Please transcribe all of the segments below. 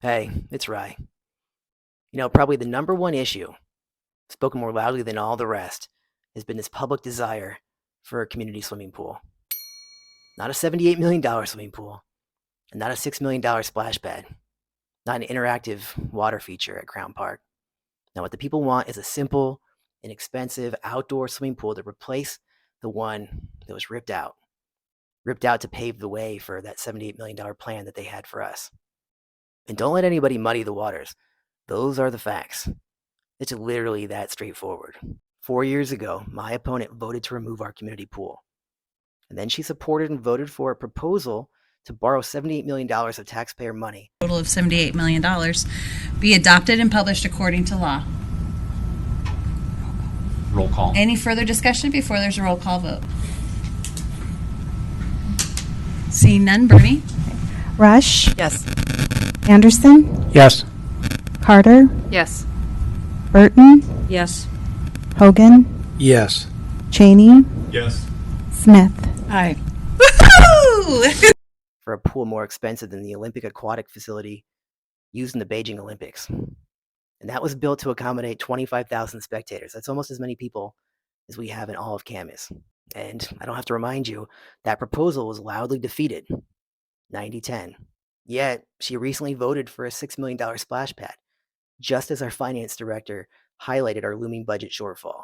Hey, it's Rye. Probably the number one issue, spoken more loudly than all the rest, has been this public desire for a community swimming pool. Not a $78 million swimming pool, and not a $6 million splash pad, not an interactive water feature at Crown Park. Now, what the people want is a simple, inexpensive outdoor swimming pool to replace the one that was ripped out to pave the way for that $78 million plan that they had for us. And don't let anybody muddy the waters. Those are the facts. It's literally that straightforward. 4 years ago, my opponent voted to remove our community pool. And then she supported and voted for a proposal to borrow $78 million of taxpayer money. Total of $78 million be adopted and published according to law. Roll call. Any further discussion before there's a roll call vote? Seeing none, Bernie? Rush, Yes. Anderson, Yes. Carter, Yes. Burton, Yes. Hogan, Yes. Cheney, Yes. Smith. Aye. Woohoo! For a pool more expensive than the Olympic aquatic facility used in the Beijing Olympics. And that was built to accommodate 25,000 spectators. That's almost as many people as we have in all of Camas. And I don't have to remind you, that proposal was loudly defeated, 90-10. Yet, she recently voted for a $6 million splash pad, just as our finance director highlighted our looming budget shortfall.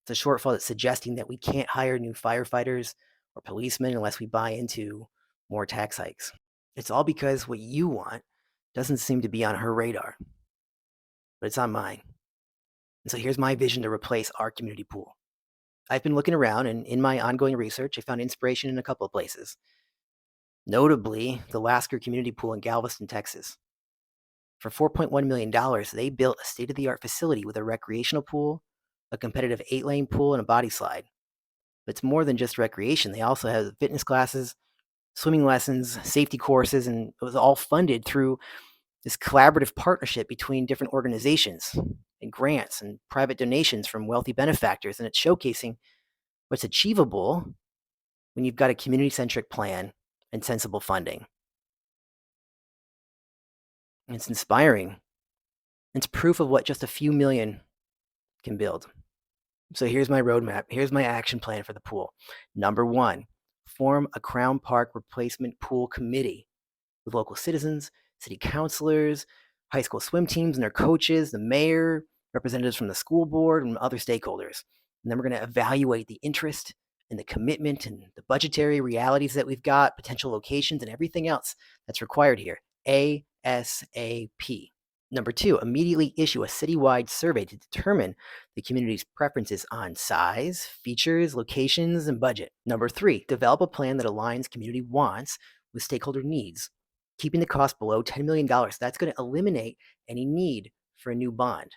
It's a shortfall that's suggesting that we can't hire new firefighters or policemen unless we buy into more tax hikes. It's all because what you want doesn't seem to be on her radar, but it's on mine. And so here's my vision to replace our community pool. I've been looking around, and in my ongoing research, I found inspiration in a couple of places. Notably, the Lasker Community Pool in Galveston, Texas. For $4.1 million, they built a state-of-the-art facility with a recreational pool, a competitive 8-lane pool, and a body slide. But it's more than just recreation. They also have fitness classes, swimming lessons, safety courses, and it was all funded through this collaborative partnership between different organizations and grants and private donations from wealthy benefactors. And it's showcasing what's achievable when you've got a community-centric plan and sensible funding. And it's inspiring. It's proof of what just a few million can build. So here's my roadmap. Here's my action plan for the pool. Number one, form a Crown Park replacement pool committee with local citizens, city councilors, high school swim teams and their coaches, the mayor, representatives from the school board, and other stakeholders. And then we're going to evaluate the interest and the commitment and the budgetary realities that we've got, potential locations, and everything else that's required here. ASAP. Number two, immediately issue a citywide survey to determine the community's preferences on size, features, locations, and budget. Number three, develop a plan that aligns community wants with stakeholder needs, keeping the cost below $10 million. That's going to eliminate any need for a new bond.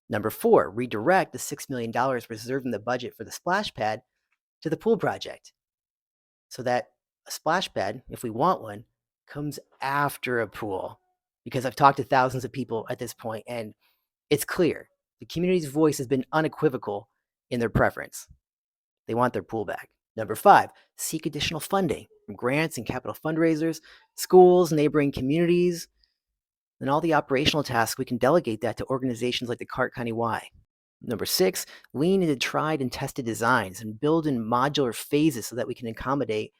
Number four, redirect the $6 million reserved in the budget for the splash pad to the pool project, so that a splash pad, if we want one, comes after a pool. Because I've talked to thousands of people at this point, and it's clear. The community's voice has been unequivocal in their preference. They want their pool back. Number five, seek additional funding from grants and capital fundraisers, schools, neighboring communities, and all the operational tasks. We can delegate that to organizations like the Clark County Y. Number six, lean into tried and tested designs and build in modular phases so that we can accommodate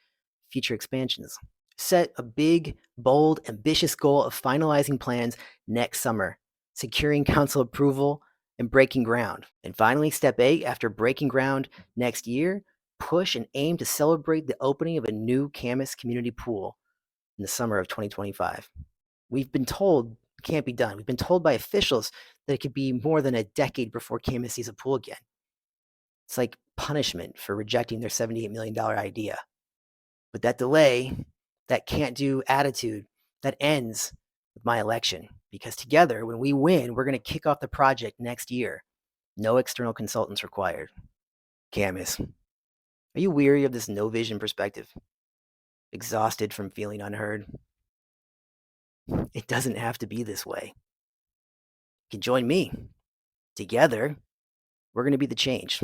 future expansions. Set a big, bold, ambitious goal of finalizing plans next summer, securing council approval, and breaking ground. And finally, step 8, after breaking ground next year, push and aim to celebrate the opening of a new Camas community pool in the summer of 2025. We've been told it can't be done. We've been told by officials that it could be more than a decade before Camas sees a pool again. It's like punishment for rejecting their $78 million idea. But that delay, that can't-do attitude, that ends with my election. Because together, when we win, we're going to kick off the project next year. No external consultants required. Camas, are you weary of this no-vision perspective? Exhausted from feeling unheard? It doesn't have to be this way. You can join me. Together, we're going to be the change.